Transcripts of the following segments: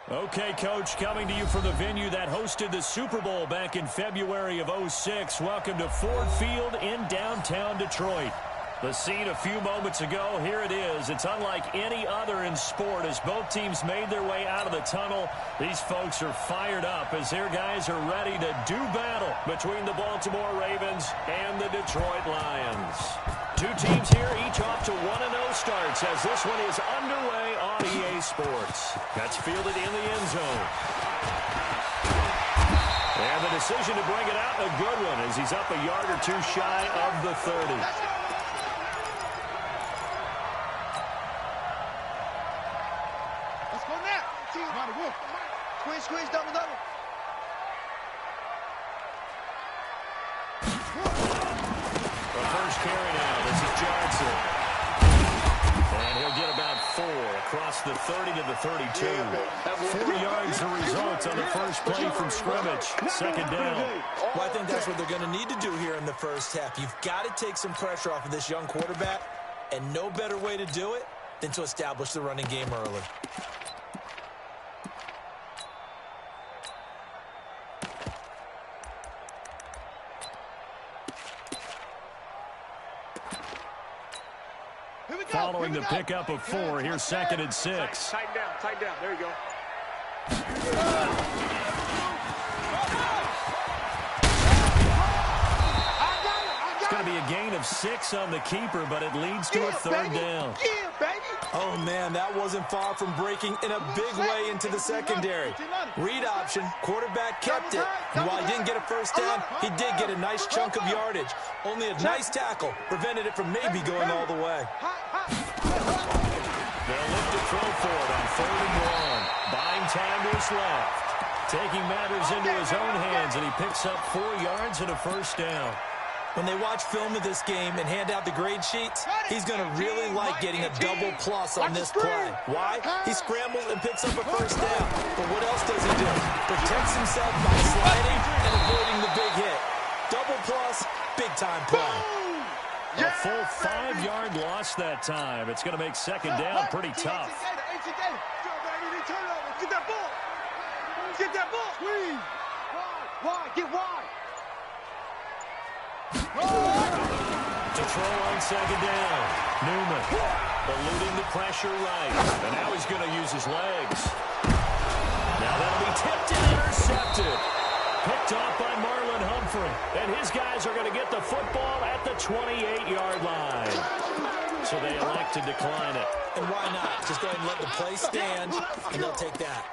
Okay, Coach, coming to you from the venue that hosted the Super Bowl back in February of '06. Welcome to Ford Field in downtown Detroit. The scene a few moments ago, here it is. It's unlike any other in sport as both teams made their way out of the tunnel. These folks are fired up as their guys are ready to do battle between the Baltimore Ravens and the Detroit Lions. Two teams here, each off to 1-0 starts as this one is underway on EA Sports. That's fielded in the end zone. And the decision to bring it out, a good one, as he's up a yard or two shy of the 30. Let's go now. Squeeze, squeeze, double, double. The first carry now. This is Johnson. And he'll get about 4 across the 30 to the 32. 4 yards the result on the first play from scrimmage. Second down. Well, I think that's what they're going to need to do here in the first half. You've got to take some pressure off of this young quarterback, and no better way to do it than to establish the running game early. Following the pickup of 4, here's 2nd and 6. Tighten down, there you go. It's going to be a gain of 6 on the keeper, but it leads to a 3rd down. Oh, man, that wasn't far from breaking in a big way into the secondary. Read option, quarterback kept it. And while he didn't get a first down, he did get a nice chunk of yardage. Only a nice tackle prevented it from maybe going all the way. They'll lift a throw for it on 3rd and 1. Buying time to his left. Taking matters into his own hands, and he picks up 4 yards and a first down. When they watch film of this game and hand out the grade sheets, he's going to really like getting a double plus on this play. Why? He scrambles and picks up a first down. But what else does he do? Protects himself by sliding and avoiding the big hit. Double plus, big-time play. A full 5-yard loss that time. It's going to make second down pretty tough. Get that ball. Get that ball. Squeeze. Wide. Get wide. To throw on second down. Newman eluding the pressure right. And now he's going to use his legs. Now that'll be tipped and intercepted. Picked off by Marlon Humphrey. And his guys are going to get the football at the 28-yard line. So they elect to decline it. And why not? Just go ahead and let the play stand, and they'll take that.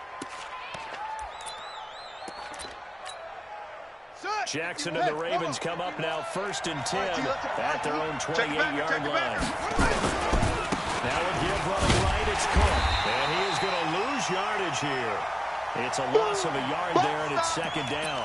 Jackson and the Ravens come up now 1st and 10 at their own 28-yard line. Now a give running right, it's Cook. And he is going to lose yardage here. It's a loss of a yard there, and it's second down.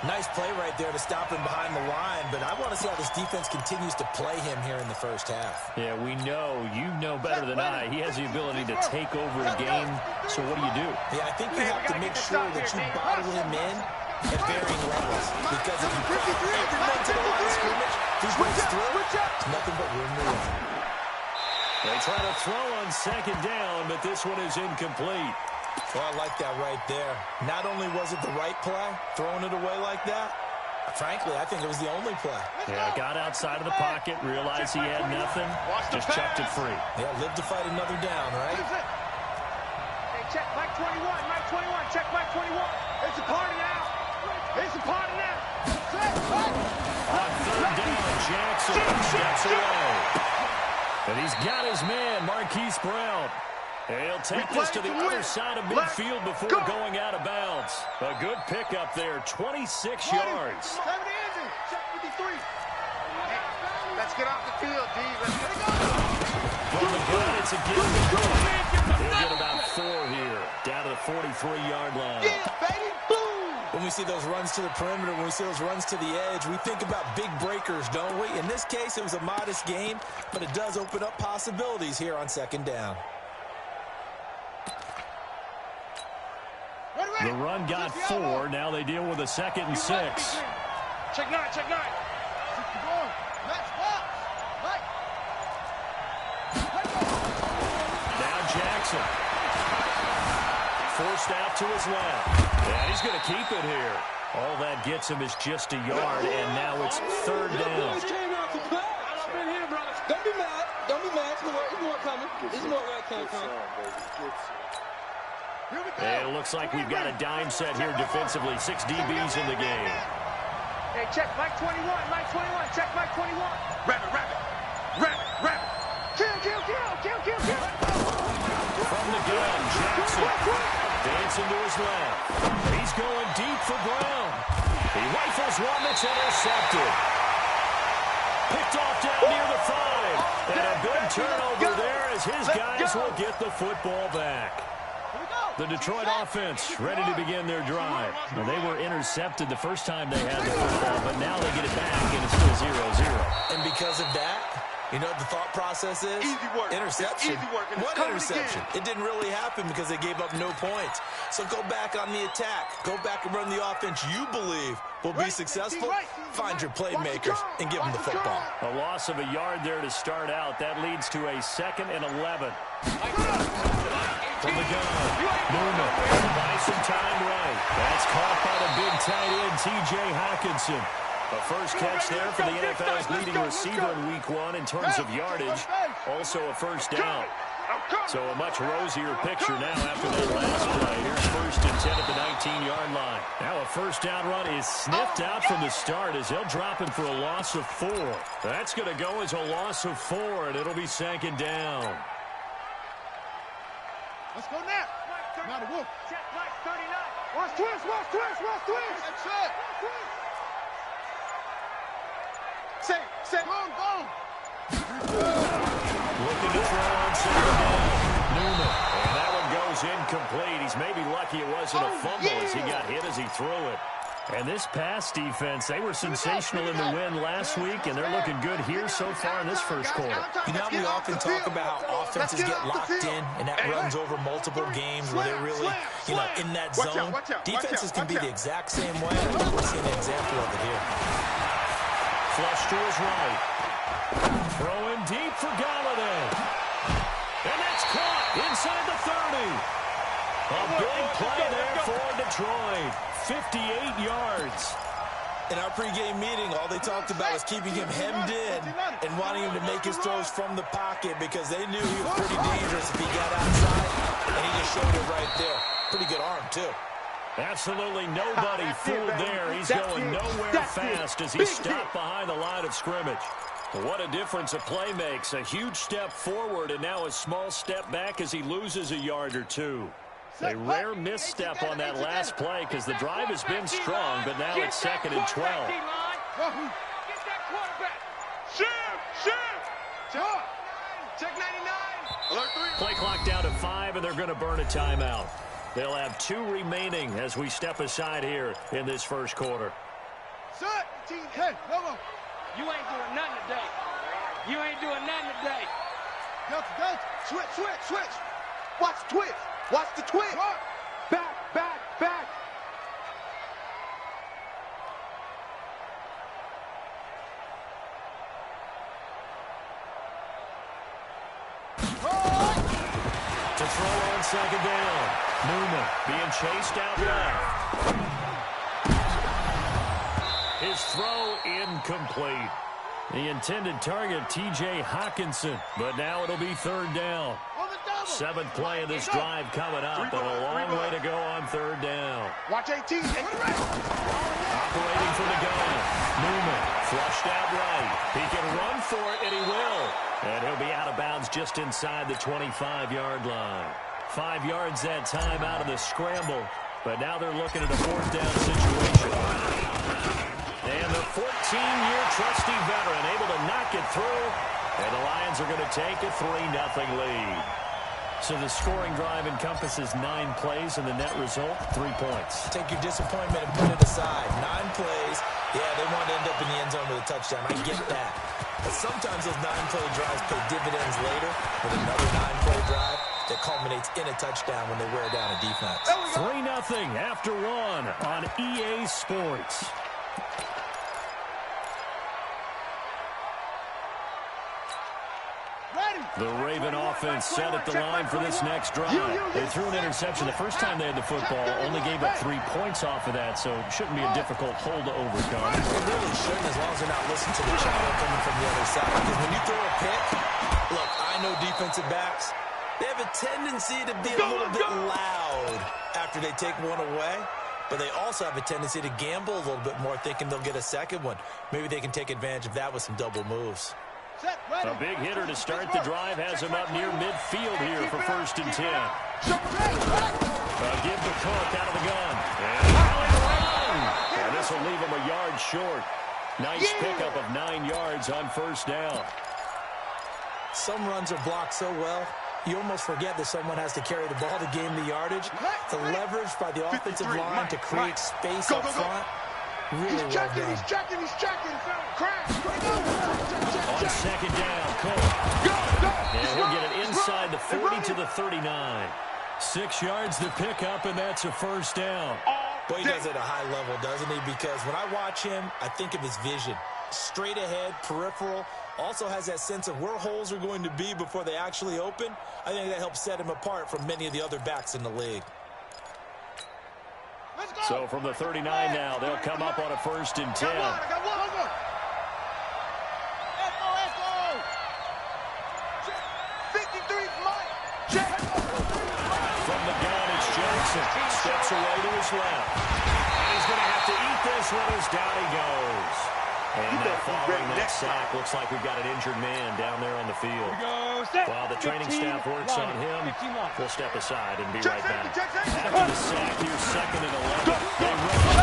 Nice play right there to stop him behind the line, but I want to see how this defense continues to play him here in the first half. Yeah, we know. You know better than I. He has the ability to take over a game, so what do you do? Yeah, I think you have to make sure that you bottle him in at varying levels, because if you put everyone to the line of scrimmage, he breaks through, there's nothing but room to run. They try to throw on second down, but this one is incomplete. Well, I like that right there. Not only was it the right play, throwing it away like that, frankly, I think it was the only play. Yeah, got outside of the pocket, realized he had nothing, just chucked it free. Yeah, live to fight another down, right? Hey, check Mike 21, check Mike 21. It's a party now. It's a party now. On 3rd down, Jackson steps away. And he's got his man, Marquise Brown. And he'll take this to the other side of midfield before going out of bounds. A good pickup there, 26 yards. Let's get off the field, D. Let's get it going. From the gun, it's a give to Cook. He'll get about 4 here, down to the 43-yard line. Yeah, baby, boom. When we see those runs to the perimeter, when we see those runs to the edge, we think about big breakers, don't we? In this case, it was a modest gain, but it does open up possibilities here on second down. The run got 4. Now they deal with a 2nd and 6. Check 9, check 9. Now Jackson. forced out to his left. And he's going to keep it here. All that gets him is just a yard, and now it's third down. Don't be mad. Don't be mad. There's more coming. There's more where it came from. And it looks like we've got a dime set here defensively. 6 DBs in the game. Hey, check Mike 21. Mike 21. Check Mike 21. Rabbit, rabbit. Rabbit, rabbit. Kill, kill, kill, kill, kill, kill. From the gun, Jackson dancing to his left. He's going deep for Brown. He rifles one that's intercepted. Picked off down near the 5. And a big turnover there as his guys will get the football back. The Detroit offense ready to begin their drive. Well, they were intercepted the first time they had the football, but now they get it back, and it's still 0-0. And because of that, you know what the thought process is? Easy work. Interception. Easy work. And What interception? It didn't really happen because they gave up no points. So go back on the attack. Go back and run the offense you believe will be successful. Find your playmakers and give them the football. A loss of a yard there to start out. That leads to a 2nd and 11. From the gun, Newman buys some time right. That's caught by the big tight end, T.J. Hockenson. A first catch there for the NFL's leading receiver in Week 1 in terms of yardage. Also a first down. So a much rosier picture now after that last play. Here's 1st and 10 at the 19-yard line. Now a first down run is sniffed out from the start as they'll drop him for a loss of 4. That's going to go as a loss of 4, and it'll be 2nd down. Let's go now. Now the wolf. Check Mike 39. Watch twist, watch twist, watch twist. That's it. Say, boom. Looking to throw on 2nd down. Newman. And that one goes incomplete. He's maybe lucky it wasn't a fumble as he got hit as he threw it. And this pass defense, they were sensational in the win last week, and they're looking good here so far in this first quarter. You know, we often talk about how offenses get locked in, and that runs over multiple games where they're really, in that zone. Defenses can be the exact same way. I think we're seeing an example of it here. Flush to his right. Throwing deep for Galladay. And that's caught inside the 30. A big play there for Detroit. 58 yards. In our pregame meeting, all they talked about was keeping him hemmed in and wanting him to make his throws from the pocket because they knew he was pretty dangerous if he got outside, and he just showed it right there. Pretty good arm, too. Absolutely nobody fooled there. He's going nowhere fast as he's stopped behind the line of scrimmage. What a difference a play makes. A huge step forward and now a small step back as he loses a yard or 2. A rare misstep on that last play because the drive has been strong, but now it's 2nd and 12. Get that quarterback. Shoot. Check 99. Alert 3. Play clock down to 5, and they're going to burn a timeout. They'll have 2 remaining as we step aside here in this first quarter. Set. Hey, come on. You ain't doing nothing today. You ain't doing nothing today. Go. Switch. Watch the twist. Watch the twist. Back. To throw on 2nd down. Newman being chased out left. His throw incomplete. The intended target, T.J. Hockenson, but now it'll be 3rd down. 7th play of this drive coming up, but a long way to go on 3rd down. Watch 18. Operating from the gun. Newman flushed out right. He can run for it, and he will. And he'll be out of bounds just inside the 25-yard line. 5 yards that time out of the scramble, but now they're looking at a 4th down situation. And the 14-year trusty veteran able to knock it through, and the Lions are going to take a 3-0 lead. So the scoring drive encompasses 9 plays, and the net result, 3 points. Take your disappointment and put it aside. 9 plays. Yeah, they want to end up in the end zone with a touchdown. I get that. But sometimes those 9-play drives pay dividends later with another 9-play drive that culminates in a touchdown when they wear down a defense. 3-0 after 1 on EA Sports. The Raven offense set at the line for this next drive. They threw an interception the first time they had the football, only gave up 3 points off of that, so it shouldn't be a difficult hole to overcome. It really shouldn't, as long as they're not listening to the chatter coming from the other side. Because when you throw a pick, look, I know defensive backs, they have a tendency to be a little bit loud after they take one away. But they also have a tendency to gamble a little bit more, thinking they'll get a second one. Maybe they can take advantage of that with some double moves. A big hitter to start the drive has him up near midfield here for 1st and 10. Give the Cook out of the gun. And this will leave him a yard short. Nice pickup of 9 yards on 1st down. Some runs are blocked so well, you almost forget that someone has to carry the ball to gain the yardage. The leverage by the offensive line to create space up front, really well done. He's checking. Crash. On 2nd down, Cook. And he'll get it inside the 40 to the 39. 6 yards to pick up, and that's a 1st down. Boy, he does it at a high level, doesn't he? Because when I watch him, I think of his vision. Straight ahead, peripheral. Also has that sense of where holes are going to be before they actually open. I think that helps set him apart from many of the other backs in the league. So from the 39 now, they'll come up on a 1st and 10. From the gun, it's Johnson. Steps away to his left. And he's going to have to eat this one as down he goes. And now following that sack, looks like we've got an injured man down there on the field. While the training staff works on him, we'll step aside and be right back. After the sack, here's 2nd and 11. They run.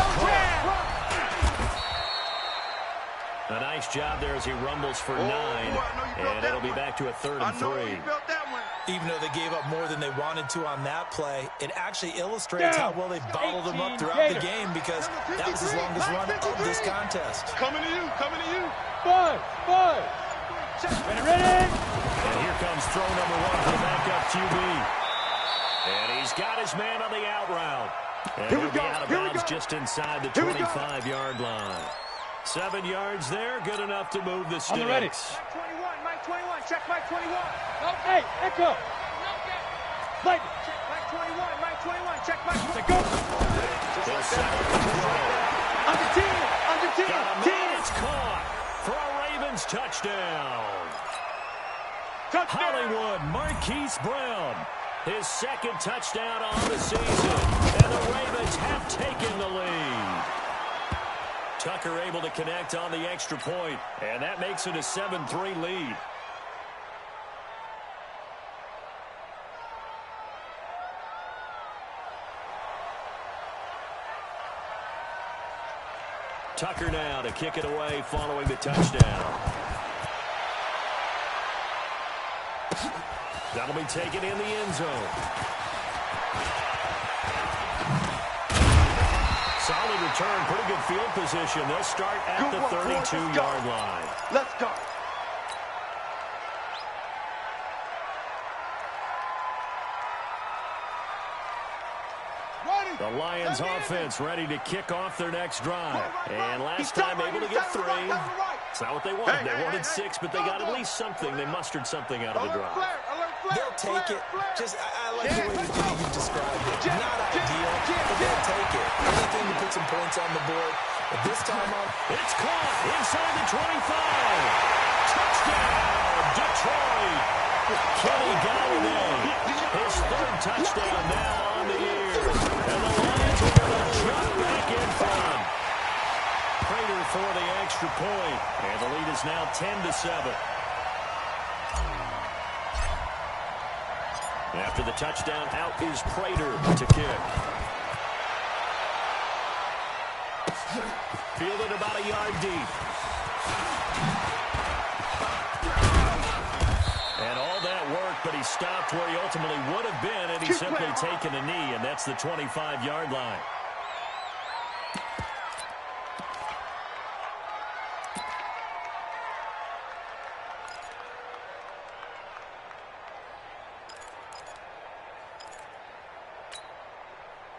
A nice job there as he rumbles for 9. And it'll be back to a 3rd and 3. Even though they gave up more than they wanted to on that play, it actually illustrates how well they bottled them up throughout the game, because that was his longest run of this contest. Coming to you. 5. Ready. And here comes throw number 1 for the backup QB. And he's got his man on the out route. And he'll be out of bounds just inside the 25-yard line. 7 yards there, good enough to move the sticks. On the ready. Mike 21, check Mike 21. Hey, Echo. Mike. Check Mike 21, check Mike 21. Go. They'll set up the throw. Under 10. Got a man, it's caught for a Ravens touchdown. Hollywood Marquise Brown, his 2nd touchdown on the season, and the Ravens have taken the lead. Tucker able to connect on the extra point, and that makes it a 7-3 lead. Tucker now to kick it away following the touchdown. That'll be taken in the end zone. Solid return, pretty good field position. They'll start at the 32-yard line. Let's go. The Lions offense ready to kick off their next drive. And last time able to get 3. It's not what they wanted. They wanted 6, but they got at least something. They mustered something out of the drive. They'll take it. I like the way you described it. Not ideal, but they'll take it. Anything to put some points on the board. But this time on, it's caught inside the 25. Touchdown, Detroit. Kenny Golladay, his 3rd touchdown now on the year. And the Lions are going to jump back in front. Prater for the extra point. And the lead is now 10-7. After the touchdown, out is Prater to kick. Fielded about a yard deep. And all that work, but he stopped where he ultimately would have been, and he's simply taken a knee, and that's the 25-yard line.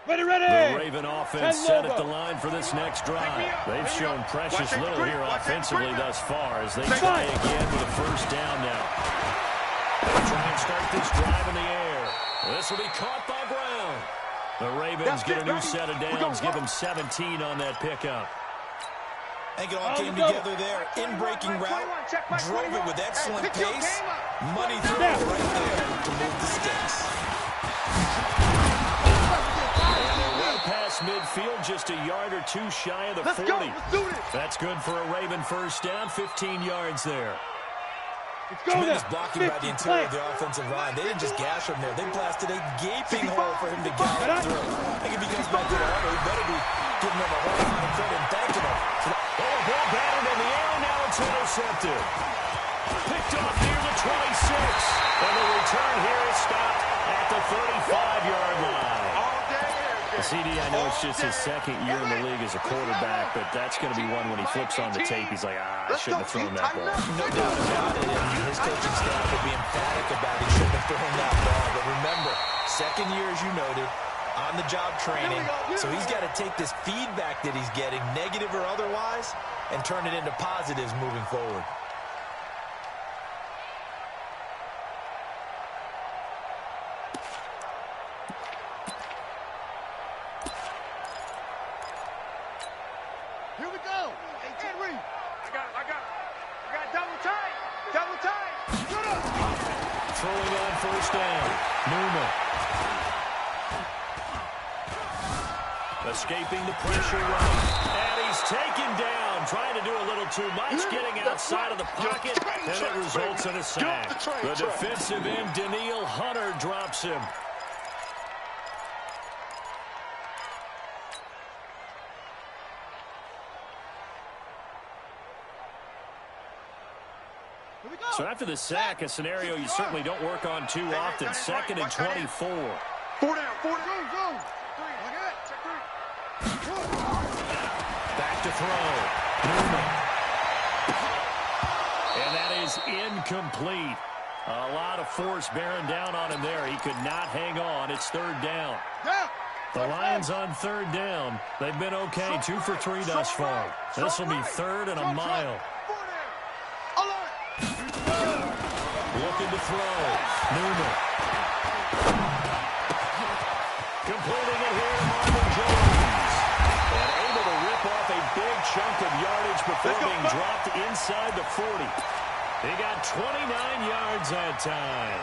Ready. The Raven offense set at the line for this next drive. They've shown precious little here offensively thus far as they try again with a 1st down now. They'll try and start this drive in the air. This will be caught by Brown. The Ravens get a new set of downs, give them 17 on that pickup. I think it all came together there. In-breaking route, drove it with excellent pace. Money through right there to move the sticks. And they're well past midfield, just a yard or two shy of the 40. That's good for a Raven first down, 15 yards there. Tremendous blocking by the interior of the offensive line. They didn't just gash him there. They blasted a gaping hole for him to gallop through. I think if he comes back to the Auburn, he better be giving him a whole lot of credit and thanking him. Ball batted in the air, now it's intercepted. Picked off near the 26. And the return here is stopped at the 35-yard line. CD, I know it's just his second year in the league as a quarterback, but that's going to be one when he flips on the tape. He's like, I shouldn't have thrown that ball. No doubt about it. And his coaching staff will be emphatic about he shouldn't have thrown that ball. But remember, second year, as you noted, on-the-job training. So he's got to take this feedback that he's getting, negative or otherwise, and turn it into positives moving forward. Here we go. Hey, Henry. I got double time. Double time. Shut up. Throwing on first down. Newman. Escaping the pressure right. And he's taken down. Trying to do a little too much. Getting outside of the pocket. And it results in a sack. The defensive end, Danielle Hunter, drops him. So after the sack, a scenario you certainly don't work on too often. 2nd and 24. 4 down, 4 down. Go. Back to throw. Newman. And that is incomplete. A lot of force bearing down on him there. He could not hang on. It's 3rd down. The Lions on 3rd down. They've been okay. 2 for 3 thus far. This will be 3rd and a mile. Looking to throw. Newman. Completing it here to Marvin Jones. And able to rip off a big chunk of yardage before being dropped inside the 40. He got 29 yards that time.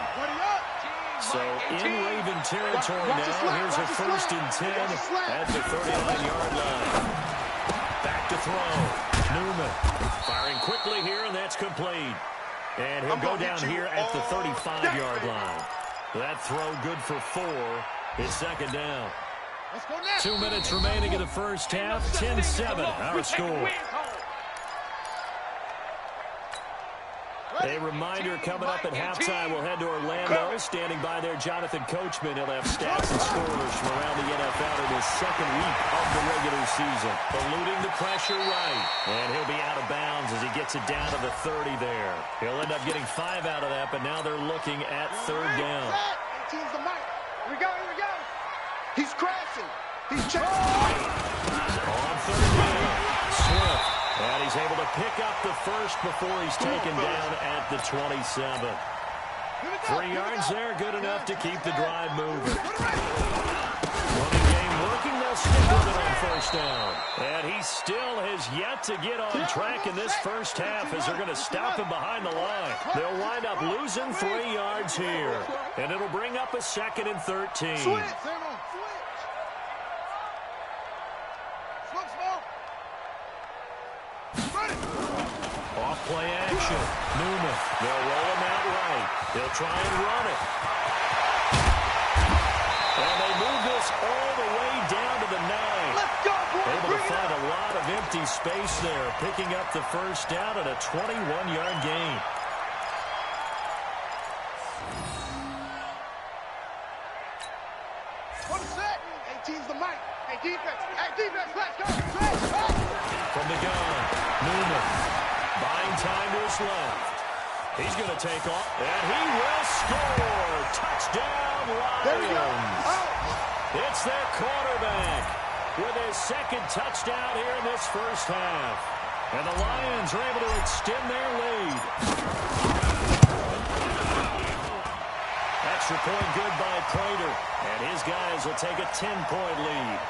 So in Raven territory now. Here's a 1st and 10 at the 39-yard line. Back to throw. Newman firing quickly here, and that's complete. And he'll go down here at the 35-yard line. That throw good for 4. It's 2nd down. 2 minutes remaining in the first half. 10-7, our score. A reminder coming up at halftime. We'll head to Orlando. Standing by there, Jonathan Coachman. He'll have stats and scorers from around the NFL in his 2nd week of the regular season. Eluding the pressure right. And he'll be out of bounds as he gets it down to the 30 there. He'll end up getting 5 out of that, but now they're looking at 3rd down. Here we go. He's crashing. He's chasing. On 3rd down. Swift. And he's able to pick up the 1st before he's taken down at the 27. 3 yards there, good enough to keep the drive moving. Running game working, they'll stick with it on 1st down. And he still has yet to get on track in this first half as they're going to stop him behind the line. They'll wind up losing 3 yards here. And it'll bring up a 2nd and 13. Off-play action. Newman. They'll roll him out right. They'll try and run it. And they move this all the way down to the 9. Able to find a lot of empty space there, picking up the 1st down at a 21-yard gain. What is that? 18's the mic. Hey, defense, let's go. From the gun, Newman. Buying time to his left. He's going to take off, and he will score. Touchdown, Lions. It's their quarterback with his 2nd touchdown here in this first half. And the Lions are able to extend their lead. extra point good by Prater. And his guys will take a 10-point lead.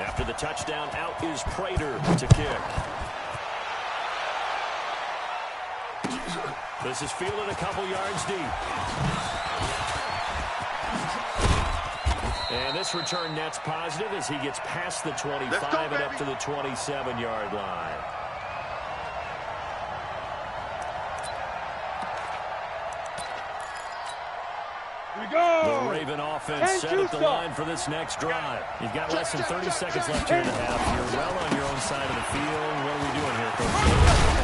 After the touchdown, out is Prater to kick. This is fielded a couple yards deep. And this return net's positive as he gets past the 25 and up to the 27-yard line. The Raven offense set at the line for this next drive. You've got less than 30 seconds left here in the half. You're well on your own side of the field. What are we doing here, Coach?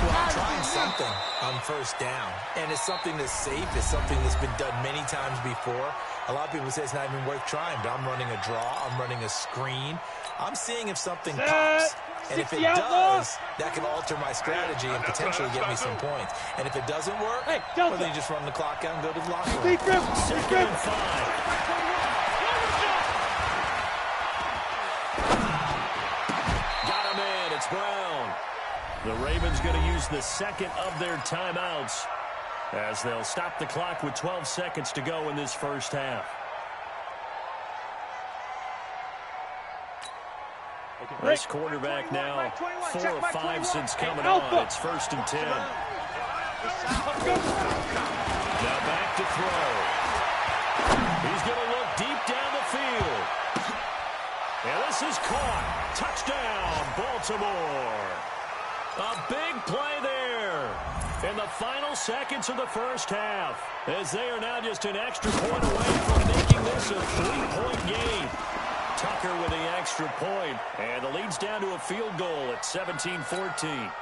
Well, I'm trying something on first down. And it's something that's safe. It's something that's been done many times before. A lot of people say it's not even worth trying, but I'm running a draw. I'm running a screen. I'm seeing if something pops. And if it does, that can alter my strategy and potentially get me some points. And if it doesn't work, well, then you just run the clock out and go to the locker room. Second and 5. Got him in. It's Brown. The Ravens going to use the second of their timeouts as they'll stop the clock with 12 seconds to go in this first half. This quarterback now 4 or 5 since coming on. It's first and 10. Now back to throw. He's going to look deep down the field. And this is caught. Touchdown, Baltimore. A big play there in the final seconds of the first half, as they are now just an extra point away from making this a 3-point game. Tucker with the extra point, and the lead's down to a field goal at 17-14.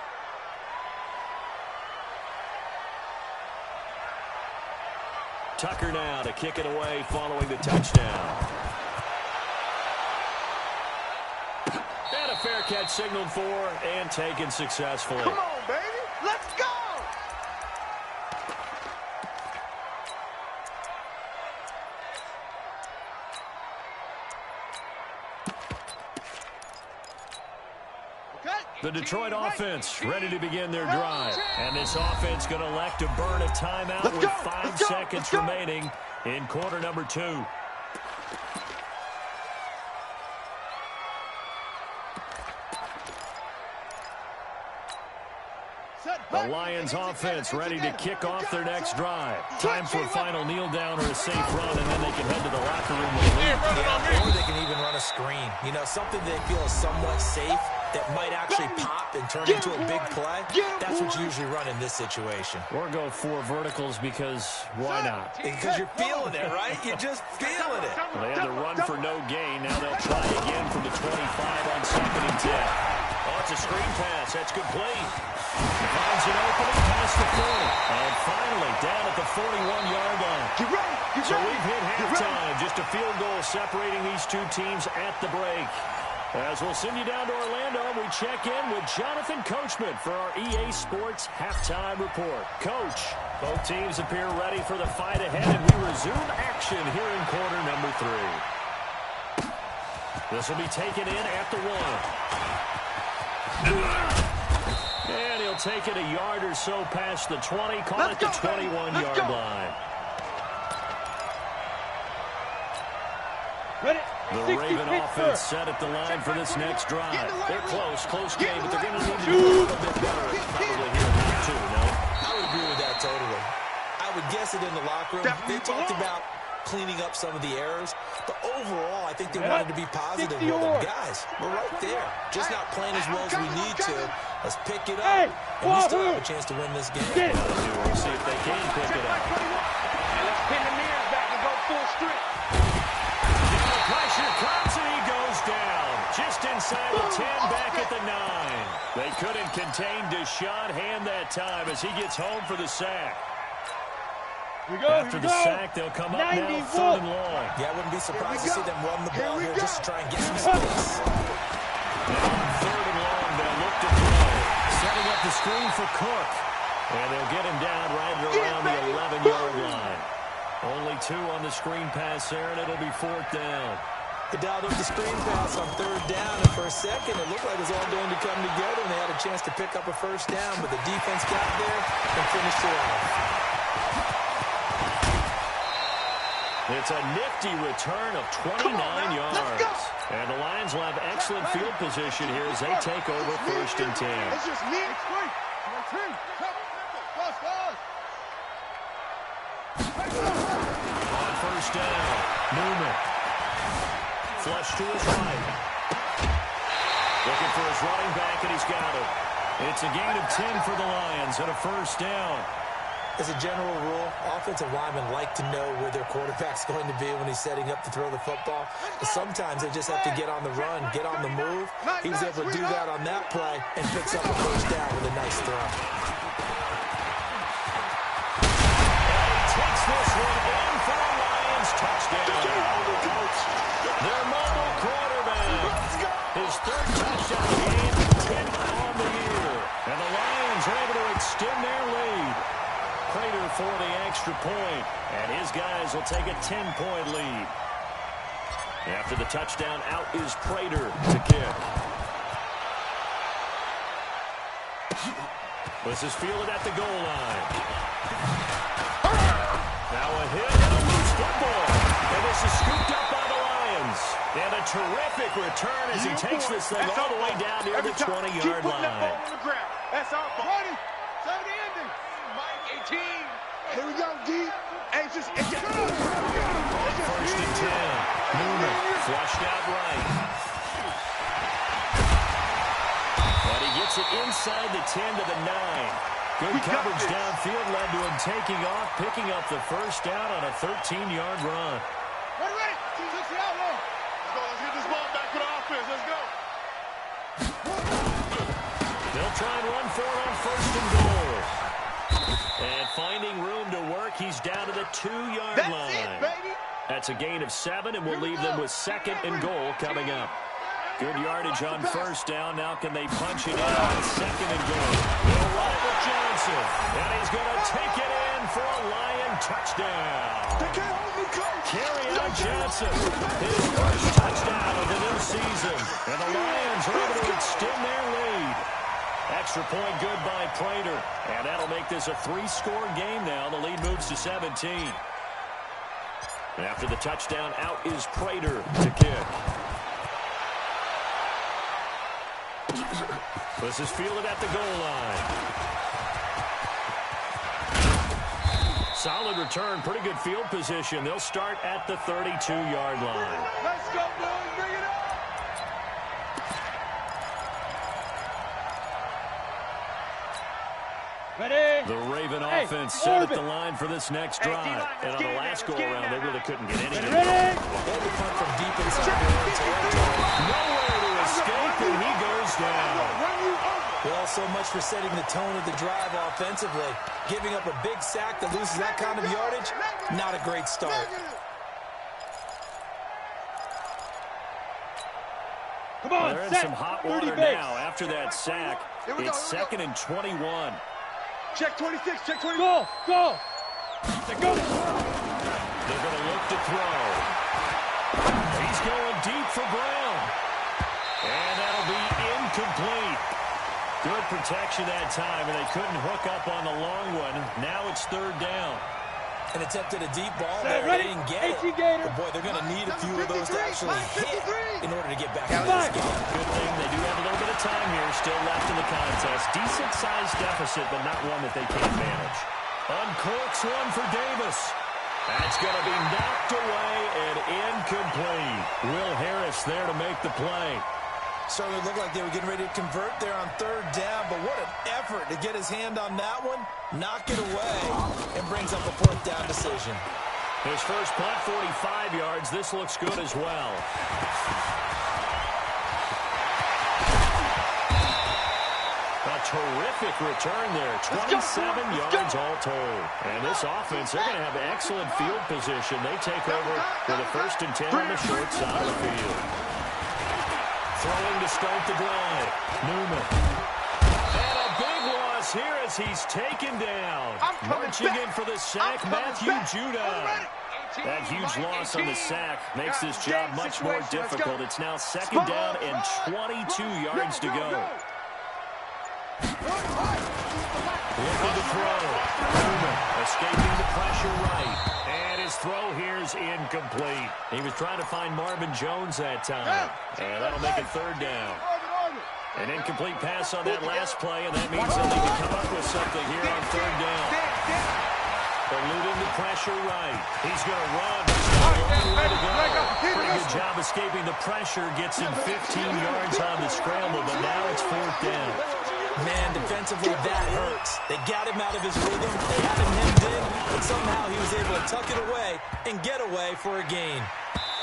Tucker now to kick it away following the touchdown. And a fair catch signaled for and taken successfully. Come on, baby. Let's go. The Detroit offense ready to begin their drive. And this offense going to elect to burn a timeout with 5 seconds remaining in quarter number 2. The Lions offense ready to kick off their next drive. Time for a final kneel down or a safe run, and then they can head to the locker room with a lead. Yeah, or they can even run a screen. You know, something they feel is somewhat safe that might actually pop and turn into a big play. That's what you usually run in this situation. Or go 4 verticals because why not? Because you're feeling it, right? You're just feeling it. Well, they had to run for no gain. Now they'll try again from the 25 on 2nd and 10. Oh, it's a screen pass. That's complete. Finds an opening past the 40. And finally down at the 41-yard line. So we've hit halftime. Just a field goal separating these two teams at the break. As we'll send you down to Orlando, we check in with Jonathan Coachman for our EA Sports Halftime Report. Coach, both teams appear ready for the fight ahead, and we resume action here in quarter number 3. This will be taken in at the 1. And he'll take it a yard or so past the 20, call it the 21-yard line. The Raven offense set at the line for this next drive. They're close game, but they're going to need to do a little bit better probably here in half 2, no? I would agree with that totally. I would guess it in the locker room. They talked about cleaning up some of the errors, but overall, I think they wanted to be positive with them. Guys, we're right there. Just not playing as well as we need to. Let's pick it up, and we still have a chance to win this game. We'll see if they can pick it up. And let's pin the mirrors back and go full strength. Pressure comes and he goes down. Just inside the 10, back at the 9. They couldn't contain Deshaun Hand that time as he gets home for the sack. After the sack, they'll come up now 3rd and long. Yeah, I wouldn't be surprised to see them run the ball here just to try and get some space. Now on 3rd and long, they'll look to throw. Setting up the screen for Cook. And they'll get him down right around the 11-yard line. Only 2 on the screen pass there, and it'll be 4th down. They dialed up the screen pass on third down, and for a second, it looked like it was all going to come together, and they had a chance to pick up a first down, but the defense got there and finished it off. It's a nifty return of 29 yards. And the Lions will have excellent field position here as they take over first and 10. It's just me. On first down, Newman. Flush to his right. Looking for his running back, and he's got it. It's a gain of 10 for the Lions and a first down. As a general rule, offensive linemen like to know where their quarterback's going to be when he's setting up to throw the football. But sometimes they just have to get on the run, get on the move. He was able to do that on that play and picks up a first down with a nice throw. He takes this one in for a Lions touchdown. Their mobile quarterback. His third touchdown game, 10th on the year. And the Lions are able to extend their lead. Prater for the extra point, and his guys will take a 10-point lead. After the touchdown, out is Prater to kick. This is fielded at the goal line. Now a hit and a loose football, and this is scooped up by the Lions. And a terrific return as he takes this thing all the way down near the 20-yard line. That's our ball. 20, 70 ending. Mike 18. Here we go, D. Anxious. First and 10. Newman flushed out right. And he gets it inside the 10 to the 9. Good coverage downfield led to him taking off, picking up the first down on a 13-yard run. Ready. 60 out long. Let's get this ball back for the offense. Let's go. They'll try and run for it on first and goal. And finding room to work, he's down to the 2-yard line. That's it, baby. That's a gain of 7, and we'll leave them with second and goal coming up. Good yardage on first down. Now can they punch it in on second and goal? They'll run it with Johnson. And he's going to take it in for a Lion touchdown. Kerryon Johnson, his first touchdown of the new season. And the Lions are able to extend their lead. Extra point good by Prater. And that'll make this a 3-score game now. The lead moves to 17. After the touchdown, out is Prater to kick. This is fielded at the goal line. Solid return, pretty good field position. They'll start at the 32-yard line. Let's go, boys. Bring it up. Ready? The Raven offense set at the line for this next drive. And on the last go-around, they really couldn't get anything. They had to punt from deep inside their own territory. Nowhere to escape, and he goes down. Well, so much for setting the tone of the drive offensively. Giving up a big sack that loses that kind of yardage, not a great start. Come on, they're in some hot water now after that sack. It's second and 21. Check 26, check 20. Go, go. Let's go. They're going to look to throw. He's going deep for Brown. And that'll be incomplete. Good protection that time, and they couldn't hook up on the long one. Now it's third down. And attempted a deep ball there. They didn't get it. But boy, they're going to need a few of those to actually hit in order to get back into this game. Good thing they do have a little bit of time here still left in the contest. Decent-sized deficit, but not one that they can't manage. Uncorks one for Davis. That's going to be knocked away and incomplete. Will Harris there to make the play. Certainly looked like they were getting ready to convert there on third down, but what an effort to get his hand on that one, knock it away, and brings up a fourth down decision. His first punt, 45 yards. This looks good as well. A terrific return there. 27 yards all told. And this offense, they're going to have excellent field position. They take over for the first and 10 on the short side of the field. Throwing to start the drive. Newman. And a big loss here as he's taken down. Marching in for the sack, Matthew Judon. That huge loss on the sack makes this job much more difficult. It's now 2nd down and 22 yards to go. Looking to throw. Newman escaping the pressure right. And his throw here is incomplete. He was trying to find Marvin Jones that time. And that'll make it 3rd down. An incomplete pass on that last play, and that means they'll need to come up with something here on 3rd down. Eluding the pressure right. He's going to run. He's got a long way to go. Pretty good job escaping the pressure. Gets him 15 yards on the scramble, but now it's 4th down. Man, defensively, that hurts. They got him out of his rhythm. They had him hemmed in, but somehow he was able to tuck it away and get away for a gain.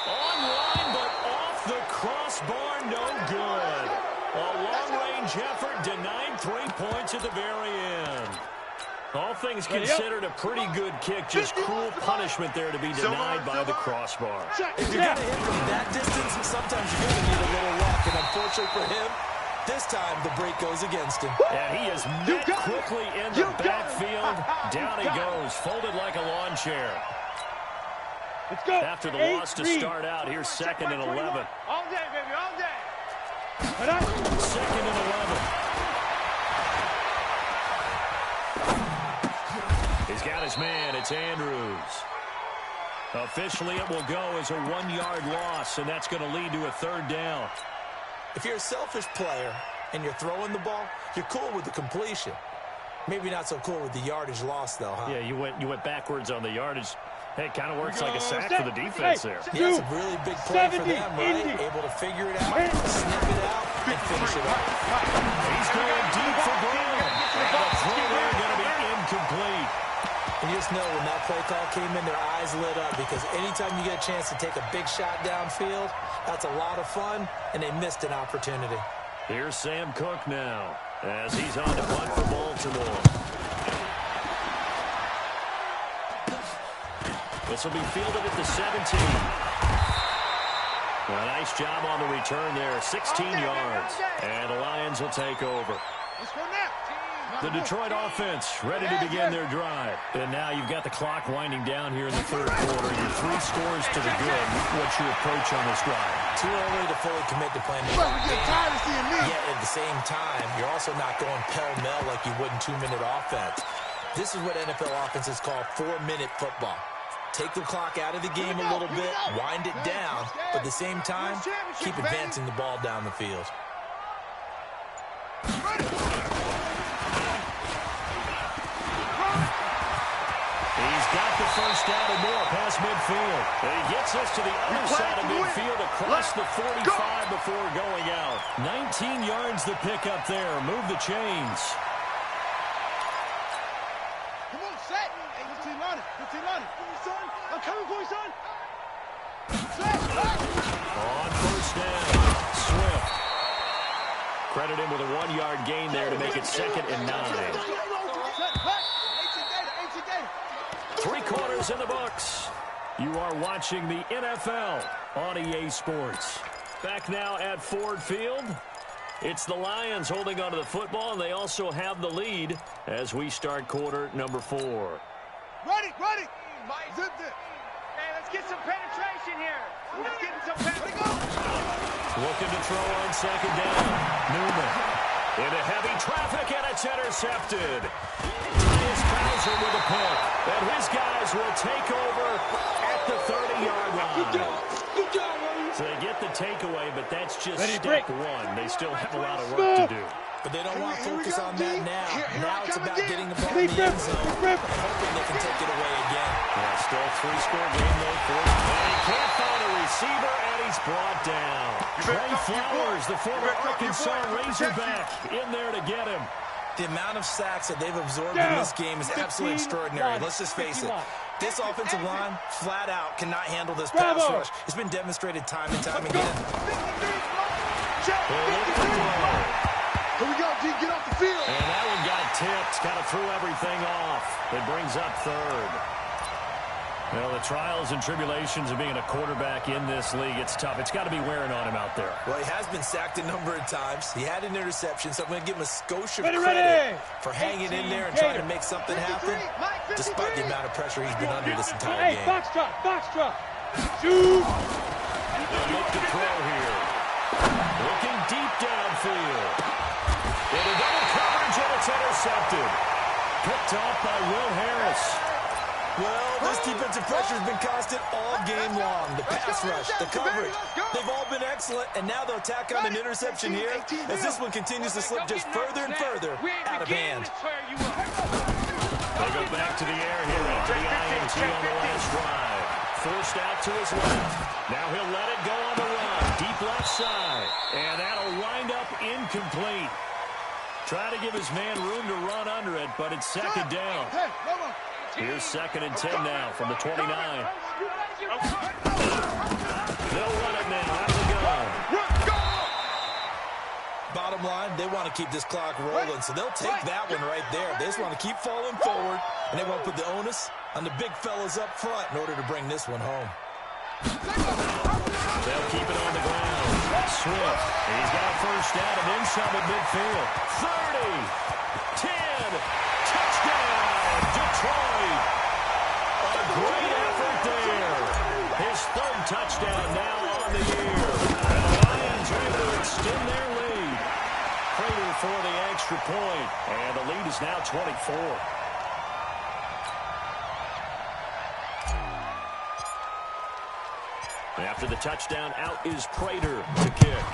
Online, but off the crossbar, no good. A long-range effort denied 3 points at the very end. All things considered, a pretty good kick. Just cruel punishment there to be denied by the crossbar. If you're going to hit from that distance, sometimes you're going to need a little luck. And unfortunately for him, this time the break goes against him. And he is met quickly in the backfield. Down he goes, folded like a lawn chair. Let's go. After the loss to start out, here's 2nd and 11. All day, baby, all day. 2nd and 11. He's got his man. It's Andrews. Officially, it will go as a 1-yard loss, and that's going to lead to a 3rd down. If you're a selfish player and you're throwing the ball, you're cool with the completion. Maybe not so cool with the yardage loss, though, huh? Yeah, you went backwards on the yardage. Hey, it kind of works like a sack for the defense there. Yeah, it's a really big play for them, right? Able to figure it out, snip it out, and finish it off. He's going deep for Brown. And the throw there going to be incomplete. And you just know when that play call came in, their eyes lit up, because anytime you get a chance to take a big shot downfield, that's a lot of fun, and they missed an opportunity. Here's Sam Cook now as he's on to punt for Baltimore. This will be fielded at the 17. A nice job on the return there, 16 yards. And the Lions will take over. Let's go now. The Detroit offense ready to begin their drive. And now you've got the clock winding down here in the 3rd quarter. You're 3 scores to the good. What's your approach on this drive? Too early to fully commit to playing the game. Yet at the same time, you're also not going pell-mell like you would in 2-minute offense. This is what NFL offenses call 4-minute football. Take the clock out of the game a little bit, wind it down, but at the same time, keep advancing the ball down the field. He's got the 1st down and more past midfield. And he gets us to the other side of midfield across the 45 before going out. 19 yards the pickup there. Move the chains. Come on, set. Hey, 15 on it. 15 on it. Son, I'm coming for you, son. Set. On 1st down, Swift. Credit him with a 1-yard gain there to make it 2nd and 9. 3 quarters in the books. You are watching the NFL on EA Sports. Back now at Ford Field. It's the Lions holding onto the football, and they also have the lead as we start quarter number 4. Ready. Zip it. Hey, let's get some penetration here. Let's get some penetration. Looking to throw on 2nd down. Newman into heavy traffic, and it's intercepted. Tyus Bowser with a pick. And his guys will take over at the 30-yard line. Good job, Williams. So they get the takeaway, but that's just step 1. They still have a lot of work to do. But they don't want to focus on that now. Now it's about getting the ball in the end zone and hoping they can take it away again. Yeah, still 3-score game though for him. And he can't find a receiver, and he's brought down. Trey Flowers, the former Arkansas Razorback, in there to get him. The amount of sacks that they've absorbed in this game is absolutely extraordinary. Let's just face it. This offensive line, flat out, cannot handle this pass rush. It's been demonstrated time and time again. Here we go, D. Get off the field. And that one got tipped. Kind of threw everything off. It brings up 3rd. Well, the trials and tribulations of being a quarterback in this league, it's tough. It's got to be wearing on him out there. Well, he has been sacked a number of times. He had an interception, so I'm going to give him a skosh of credit for hanging in there and trying to make something happen, despite the amount of pressure he's been under this entire game. Box drop. Shoot! Look to throw here. Looking deep downfield. Into double coverage, and it's intercepted. Picked off by Will Harris. Well, this defensive pressure has been constant all game long. The pass rush, the coverage, they've all been excellent, and now they'll tack on an interception here as this one continues to slip just further and further out of hand. They'll go back to the air here after the INT on the last drive. Forced out to his left. Now he'll let it go on the run. Deep left side. And that'll wind up incomplete. Try to give his man room to run under it, but it's second down. Here's 2nd and 10 now from the 29. They'll run it now out of the gun. Bottom line, they want to keep this clock rolling, so they'll take that one right there. They just want to keep falling forward, and they won't put the onus on the big fellas up front in order to bring this one home. They'll keep it on the ground. Swift. He's got a first down and then some at midfield. 30. 10. Touchdown, Detroit. A great effort there. His 3rd touchdown now on the year. And the Lions are able to extend their lead. Prater for the extra point. And the lead is now 24. After the touchdown, out is Prater to kick.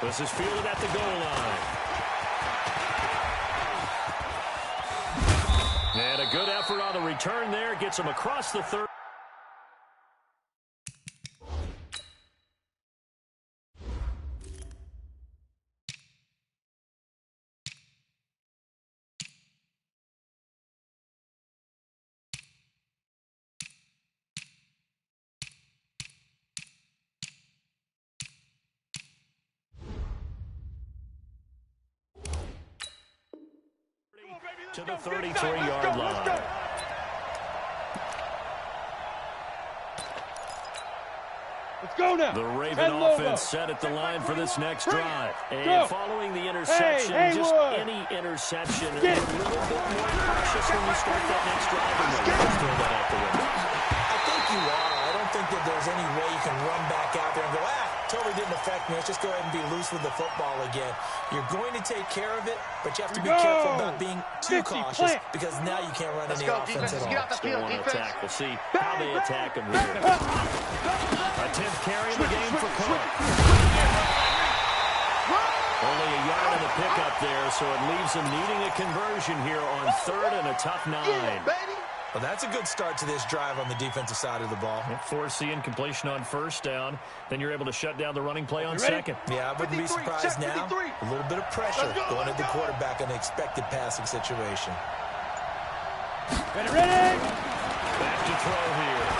This is fielded at the goal line. And a good effort on the return there. Gets him across the 30. To the 33-yard line. Let's go now. The Raven offense set at the line for this next drive. And following the interception, just any interception, a little bit more cautious when you start that next drive. And just throw that out the window. I think you are. I don't think that there's any way you can run back out there and go, totally didn't affect me. Let's just go ahead and be loose with the football again. You're going to take care of it, but you have to be careful about being too cautious because now you can't run any offense at all. Still want to attack. We'll see how they attack him here. A 10th carry in the game for Cook. Only a yard in the pickup there, so it leaves him needing a conversion here on 3rd and a tough 9. Well, that's a good start to this drive on the defensive side of the ball. Forcing incompletion on 1st down. Then you're able to shut down the running play on 2nd. Yeah, I wouldn't be surprised now. A little bit of pressure going at the quarterback in the expected passing situation. Ready. Back to throw here.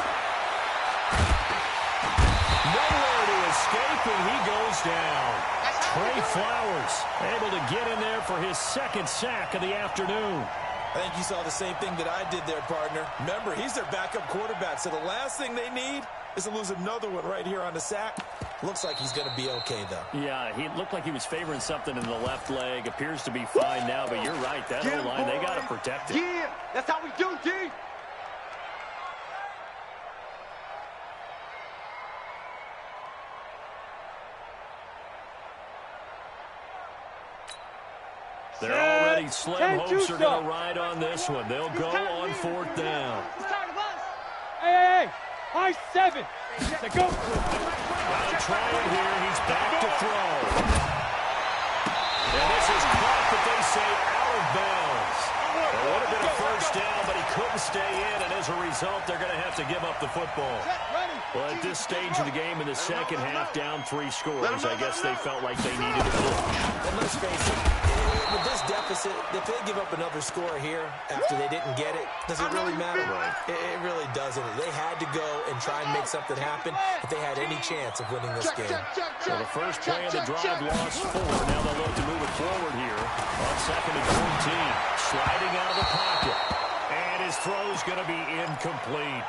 Nowhere to escape, and he goes down. Trey Flowers able to get in there for his 2nd sack of the afternoon. I think you saw the same thing that I did there, partner. Remember, he's their backup quarterback, so the last thing they need is to lose another one right here on the sack. Looks like he's going to be okay, though. Yeah, he looked like he was favoring something in the left leg. Appears to be fine now, but you're right. That O-line, they got to protect it. Yeah, that's how we do, D. They're already slim. Hopes are going to ride on this one. They'll go on 4th down. Hey, high 7. Let's go. Got to try it here. He's back to throw. And this is caught, but they say out of bounds. It would have been a 1st down, but he couldn't stay in, and as a result, they're going to have to give up the football. Well, at this stage of the game in the 2nd half, down 3 scores, I guess they felt like they needed a push. And let's face it, with this deficit, if they give up another score here after they didn't get it, does it really matter? Right. It really doesn't. They had to go and try and make something happen if they had any chance of winning this game. So the first play of the drive lost 4. Now they'll look to move it forward here on 2nd and 14. sliding out of the pocket. And his throw's going to be incomplete.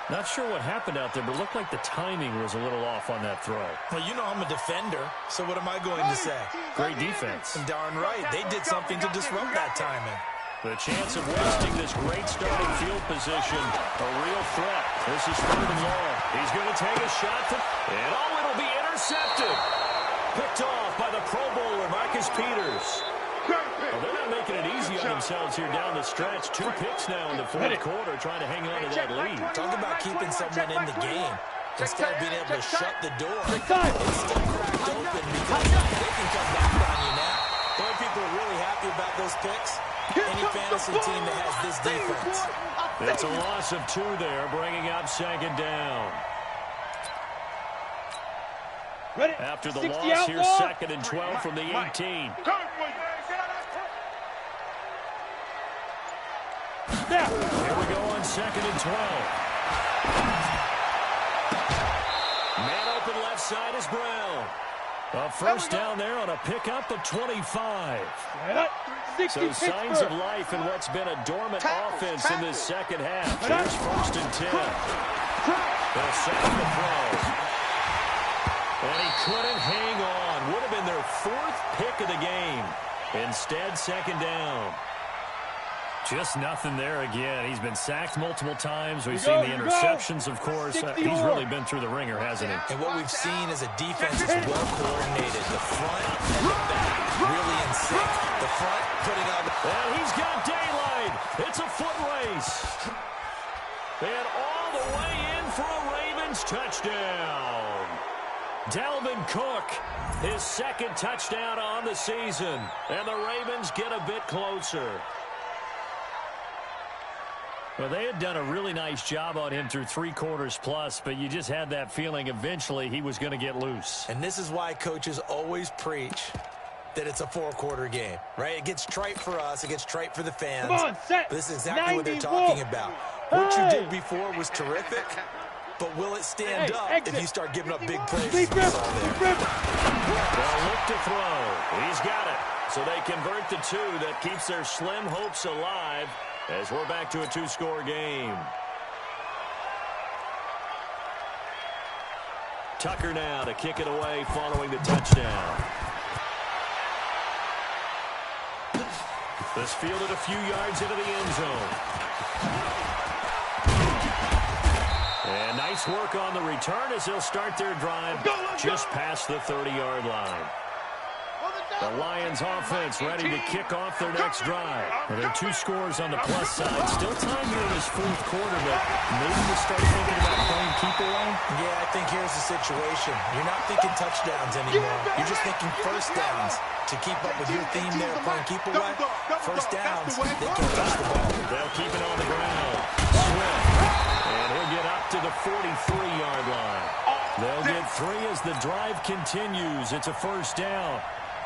Not sure what happened out there, but it looked like the timing was a little off on that throw. Well, you know I'm a defender, so what am I going to say? Great defense. Darn right. They did something to disrupt that timing. The chance of wasting this great starting field position, a real threat. This is 3rd and long. He's going to take a shot, and it'll be intercepted. Picked off by the Pro Bowler, Marcus Peters. Well, they're not making it easy on themselves here down the stretch. 2 picks now in the 4th quarter, trying to hang on to that lead. Talk about keeping someone in the game instead of being able to shut the door. It's still cracked open because they can come back on you now. The only people who are really happy about those picks, any fantasy team that has this defense. It's a loss of 2 there, bringing up 2nd down. After the loss, here's 2nd and 12 from the 18. Here we go on 2nd and 12. Man open left side is Brown. A first down there on a pickup of 25. So signs of life in what's been a dormant offense in this second half. Here's 1st and 10. They'll set the throw. And he couldn't hang on. Would have been their 4th pick of the game. Instead, 2nd down. Just nothing there again. He's been sacked multiple times. We've seen the interceptions, of course. He's really been through the ringer, hasn't he? And what we've seen is a defense that's well coordinated. The front and the back really in sync. The front putting on the... And he's got daylight. It's a foot race. And all the way in for a Ravens touchdown. Dalvin Cook, his 2nd touchdown on the season. And the Ravens get a bit closer. Well, they had done a really nice job on him through 3 quarters plus, but you just had that feeling eventually he was going to get loose. And this is why coaches always preach that it's a 4-quarter game, right? It gets trite for us. It gets trite for the fans. Come on, set. This is exactly what they're talking about. What you did before was terrific, but will it stand up if you start giving up big plays? They'll look to throw. He's got it. So they convert the 2 that keeps their slim hopes alive as we're back to a 2-score game. Tucker now to kick it away following the touchdown. This fielded a few yards into the end zone. And nice work on the return as they'll start their drive just past the 30-yard line. The Lions offense ready to kick off their next drive. Well, there are 2 scores on the plus side. Still time here in this 4th quarter, but maybe you start thinking about playing keep away? Yeah, I think here's the situation. You're not thinking touchdowns anymore. You're just thinking first downs. To keep up with your theme there, playing keep away, first downs, they can't touch the ball. They'll keep it on the ground. Swift. And he'll get up to the 43-yard line. They'll get 3 as the drive continues. It's a first down.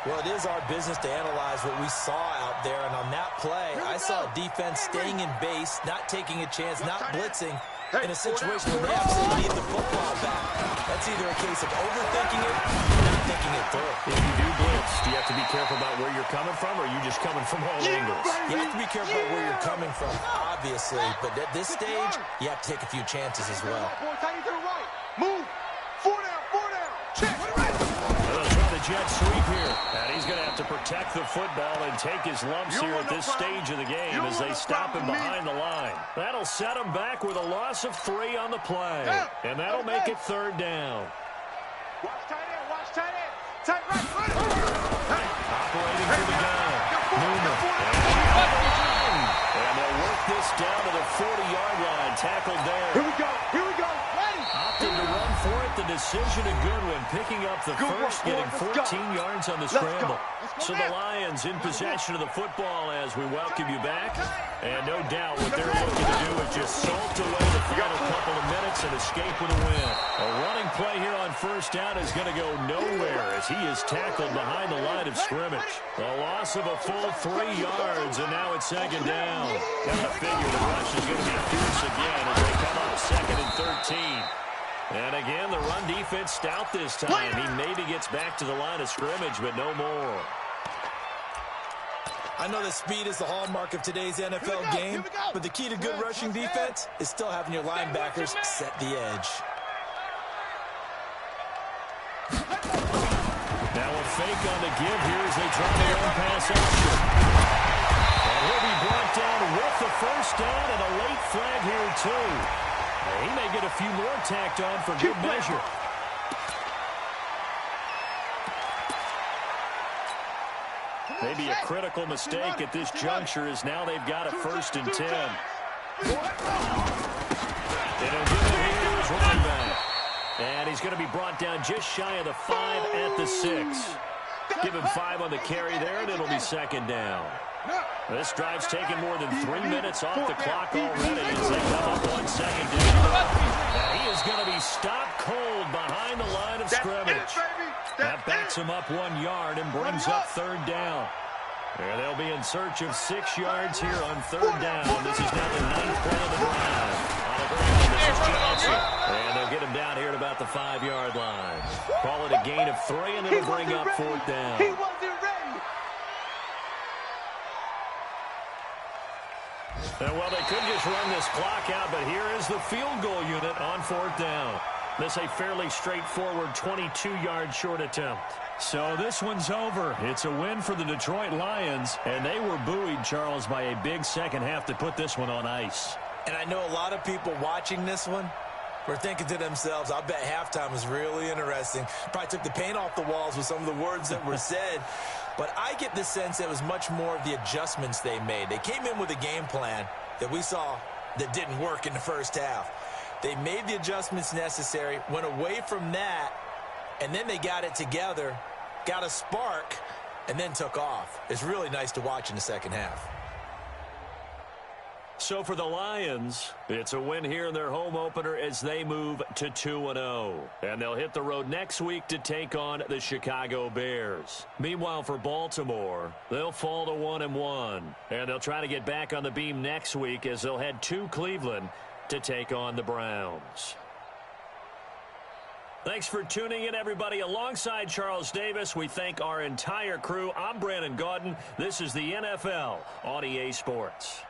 Well, it is our business to analyze what we saw out there, and on that play, I saw a defense staying in base, not taking a chance, not blitzing, in a situation where they absolutely need the football back. That's either a case of overthinking it or not thinking it through. If you do blitz, do you have to be careful about where you're coming from, or are you just coming from all angles? You have to be careful about where you're coming from, obviously, but at this stage, you have to take a few chances as well. Move. 4 down. Check. They'll try the jet sweep here. And he's going to have to protect the football and take his lumps here at this stage of the game as they stop him behind the line. That'll set him back with a loss of 3 on the play. And that'll make it 3rd down. Watch tight end. Tight right. Operating for the gun. Newman. And they'll work this down to the 40-yard line. Tackled there. Here we go. Ready. Opted to run for it. The decision of Goodwin picking up the first, getting 14 yards on the scramble. So the Lions in possession of the football as we welcome you back. And no doubt what they're looking to do is just salt away the final couple of minutes and escape with a win. A running play here on first down is going to go nowhere as he is tackled behind the line of scrimmage. A loss of a full 3 yards, and now it's 2nd down. Gotta figure the rush is going to be fierce again as they come up 2nd and 13. And again, the run defense stout this time. He maybe gets back to the line of scrimmage, but no more. I know that speed is the hallmark of today's NFL game, but the key to good rushing defense is still having your linebackers set the edge. Now a fake on the give here as they try to run pass option. And he'll be brought down with the first down and a late flag here too. He may get a few more tacked on for good measure. Maybe a critical mistake at this juncture as now they've got a 1st and 10. And he'll give it here to his running back. And he's going to be brought down just shy of the 5 at the 6. Give him 5 on the carry there, and it'll be 2nd down. This drive's taken more than 3 minutes off the clock already as they come up on 2nd down. And he is going to be stopped cold behind the line of scrimmage. That backs him up 1 yard and brings up 3rd down. And they'll be in search of 6 yards here on 3rd down. This is now the 9th play of the drive. On the ground, this is Johnson. And they'll get him down here at about the 5-yard line. Call it a gain of 3, and it'll bring up 4th down. He wasn't ready. And well, they could just run this clock out, but here is the field goal unit on 4th down. This a fairly straightforward 22-yard short attempt. So this one's over. It's a win for the Detroit Lions, and they were buoyed, Charles, by a big second half to put this one on ice. And I know a lot of people watching this one were thinking to themselves, I bet halftime was really interesting. Probably took the paint off the walls with some of the words that were said. But I get the sense that it was much more of the adjustments they made. They came in with a game plan that we saw that didn't work in the first half. They made the adjustments necessary, went away from that, and then they got it together, got a spark, and then took off. It's really nice to watch in the second half. So for the Lions, it's a win here in their home opener as they move to 2-0. And they'll hit the road next week to take on the Chicago Bears. Meanwhile, for Baltimore, they'll fall to 1-1. And they'll try to get back on the beam next week as they'll head to Cleveland to take on the Browns. Thanks for tuning in, everybody. Alongside Charles Davis, we thank our entire crew. I'm Brandon Gaudin. This is the NFL on EA Sports.